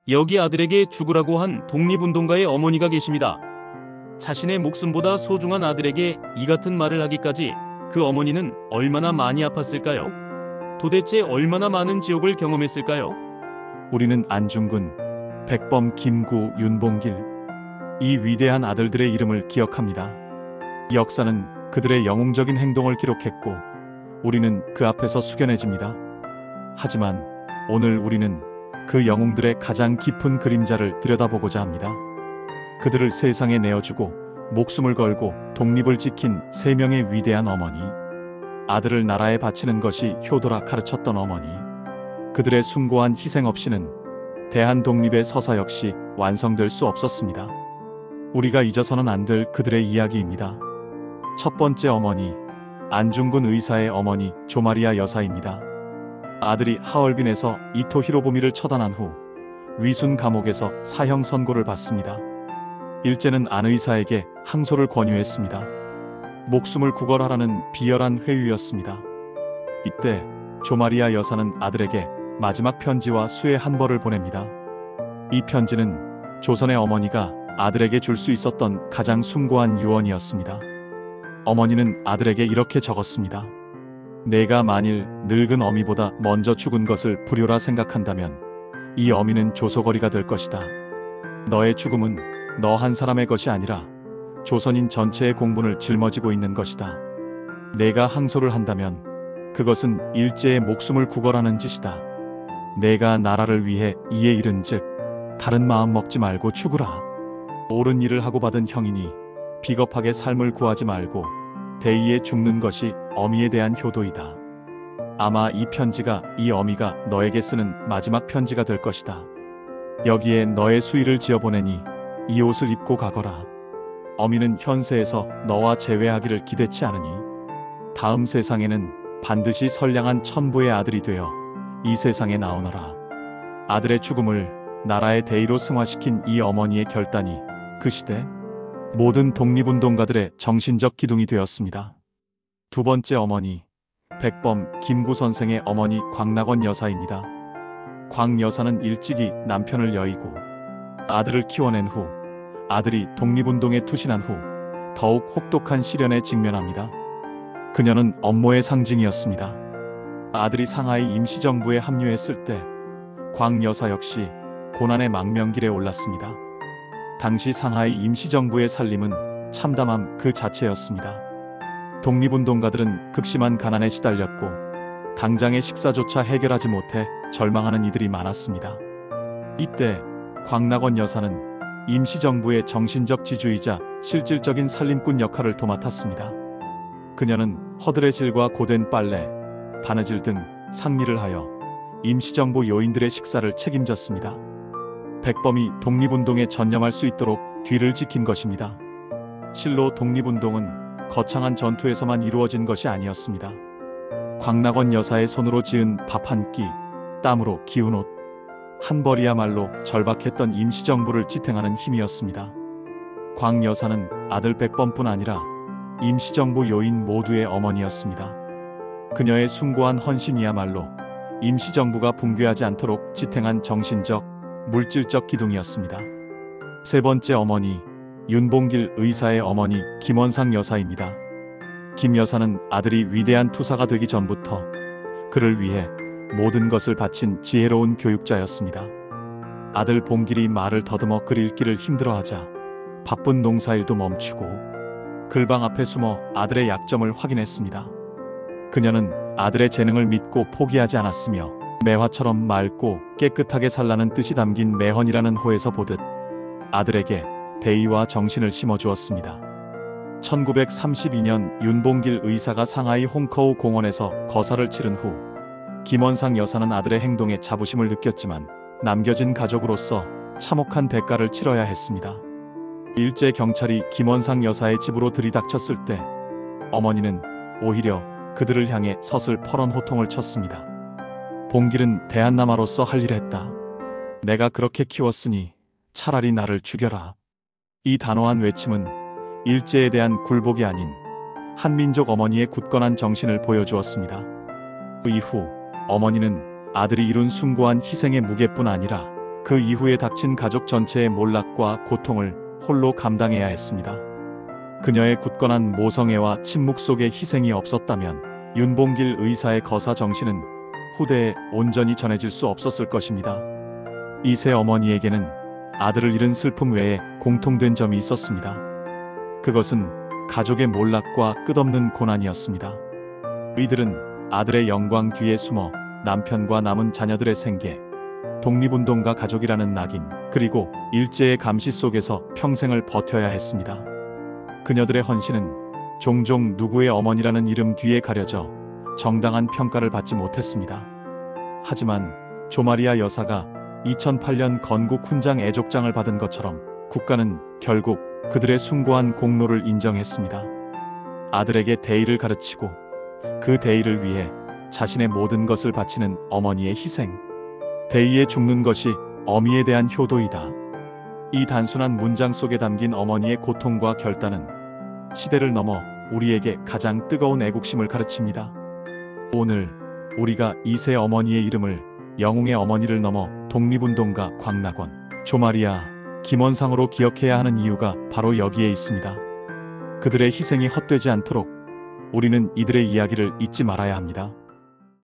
여기 아들에게 죽으라고 한 독립운동가의 어머니가 계십니다. 자신의 목숨보다 소중한 아들에게 이 같은 말을 하기까지 그 어머니는 얼마나 많이 아팠을까요? 도대체 얼마나 많은 지옥을 경험했을까요? 우리는 안중근, 백범, 김구, 윤봉길, 이 위대한 아들들의 이름을 기억합니다. 역사는 그들의 영웅적인 행동을 기록했고 우리는 그 앞에서 숙연해집니다. 하지만 오늘 우리는 그 영웅들의 가장 깊은 그림자를 들여다보고자 합니다. 그들을 세상에 내어주고 목숨을 걸고 독립을 지킨 세 명의 위대한 어머니, 아들을 나라에 바치는 것이 효도라 가르쳤던 어머니, 그들의 숭고한 희생 없이는 대한 독립의 서사 역시 완성될 수 없었습니다. 우리가 잊어서는 안 될 그들의 이야기입니다. 첫 번째 어머니, 안중근 의사의 어머니 조마리아 여사입니다. 아들이 하얼빈에서 이토 히로부미를 처단한 후 위순 감옥에서 사형 선고를 받습니다. 일제는 안 의사에게 항소를 권유했습니다. 목숨을 구걸하라는 비열한 회유였습니다. 이때 조마리아 여사는 아들에게 마지막 편지와 수의 한 벌을 보냅니다. 이 편지는 조선의 어머니가 아들에게 줄 수 있었던 가장 숭고한 유언이었습니다. 어머니는 아들에게 이렇게 적었습니다. 내가 만일 늙은 어미보다 먼저 죽은 것을 불효라 생각한다면 이 어미는 조소거리가 될 것이다. 너의 죽음은 너 한 사람의 것이 아니라 조선인 전체의 공분을 짊어지고 있는 것이다. 내가 항소를 한다면 그것은 일제의 목숨을 구걸하는 짓이다. 내가 나라를 위해 이에 이른즉 다른 마음 먹지 말고 죽으라. 옳은 일을 하고 받은 형이니 비겁하게 삶을 구하지 말고 대의에 죽는 것이 어미에 대한 효도이다. 아마 이 편지가 이 어미가 너에게 쓰는 마지막 편지가 될 것이다. 여기에 너의 수의를 지어보내니 이 옷을 입고 가거라. 어미는 현세에서 너와 재회하기를 기대치 않으니 다음 세상에는 반드시 선량한 천부의 아들이 되어 이 세상에 나오너라. 아들의 죽음을 나라의 대의로 승화시킨 이 어머니의 결단이 그 시대 모든 독립운동가들의 정신적 기둥이 되었습니다. 두 번째 어머니, 백범 김구 선생의 어머니 광낙원 여사입니다. 광 여사는 일찍이 남편을 여의고 아들을 키워낸 후 아들이 독립운동에 투신한 후 더욱 혹독한 시련에 직면합니다. 그녀는 업무의 상징이었습니다. 아들이 상하이 임시정부에 합류했을 때 광 여사 역시 고난의 망명길에 올랐습니다. 당시 상하이 임시정부의 살림은 참담함 그 자체였습니다. 독립운동가들은 극심한 가난에 시달렸고 당장의 식사조차 해결하지 못해 절망하는 이들이 많았습니다. 이때 광낙원 여사는 임시정부의 정신적 지주이자 실질적인 살림꾼 역할을 도맡았습니다. 그녀는 허드레실과 고된 빨래, 바느질 등 상리를 하여 임시정부 요인들의 식사를 책임졌습니다. 백범이 독립운동에 전념할 수 있도록 뒤를 지킨 것입니다. 실로 독립운동은 거창한 전투에서만 이루어진 것이 아니었습니다. 광낙원 여사의 손으로 지은 밥 한 끼, 땀으로 기운 옷 한 벌이야말로 절박했던 임시정부를 지탱하는 힘이었습니다. 광 여사는 아들 백범뿐 아니라 임시정부 요인 모두의 어머니였습니다. 그녀의 숭고한 헌신이야말로 임시정부가 붕괴하지 않도록 지탱한 정신적, 물질적 기둥이었습니다. 세 번째 어머니, 윤봉길 의사의 어머니 김원상 여사입니다. 김 여사는 아들이 위대한 투사가 되기 전부터 그를 위해 모든 것을 바친 지혜로운 교육자였습니다. 아들 봉길이 말을 더듬어 글 읽기를 힘들어하자 바쁜 농사일도 멈추고 글방 앞에 숨어 아들의 약점을 확인했습니다. 그녀는 아들의 재능을 믿고 포기하지 않았으며 매화처럼 맑고 깨끗하게 살라는 뜻이 담긴 매헌이라는 호에서 보듯 아들에게 대의와 정신을 심어주었습니다. 1932년 윤봉길 의사가 상하이 홍커우 공원에서 거사를 치른 후 김원상 여사는 아들의 행동에 자부심을 느꼈지만 남겨진 가족으로서 참혹한 대가를 치러야 했습니다. 일제 경찰이 김원상 여사의 집으로 들이닥쳤을 때 어머니는 오히려 그들을 향해 서슬 퍼런 호통을 쳤습니다. 봉길은 대한남아로서 할 일을 했다. 내가 그렇게 키웠으니 차라리 나를 죽여라. 이 단호한 외침은 일제에 대한 굴복이 아닌 한민족 어머니의 굳건한 정신을 보여주었습니다. 그 이후 어머니는 아들이 이룬 숭고한 희생의 무게뿐 아니라 그 이후에 닥친 가족 전체의 몰락과 고통을 홀로 감당해야 했습니다. 그녀의 굳건한 모성애와 침묵 속에 희생이 없었다면 윤봉길 의사의 거사 정신은 후대에 온전히 전해질 수 없었을 것입니다. 이세 어머니에게는 아들을 잃은 슬픔 외에 공통된 점이 있었습니다. 그것은 가족의 몰락과 끝없는 고난이었습니다. 이들은 아들의 영광 뒤에 숨어 남편과 남은 자녀들의 생계, 독립운동가 가족이라는 낙인, 그리고 일제의 감시 속에서 평생을 버텨야 했습니다. 그녀들의 헌신은 종종 누구의 어머니라는 이름 뒤에 가려져 정당한 평가를 받지 못했습니다. 하지만 조마리아 여사가 2008년 건국 훈장 애족장을 받은 것처럼 국가는 결국 그들의 숭고한 공로를 인정했습니다. 아들에게 대의를 가르치고 그 대의를 위해 자신의 모든 것을 바치는 어머니의 희생. 대의에 죽는 것이 어미에 대한 효도이다. 이 단순한 문장 속에 담긴 어머니의 고통과 결단은 시대를 넘어 우리에게 가장 뜨거운 애국심을 가르칩니다. 오늘 우리가 이세 어머니의 이름을 영웅의 어머니를 넘어 독립운동가 광락원, 조마리아, 김원상으로 기억해야 하는 이유가 바로 여기에 있습니다. 그들의 희생이 헛되지 않도록 우리는 이들의 이야기를 잊지 말아야 합니다.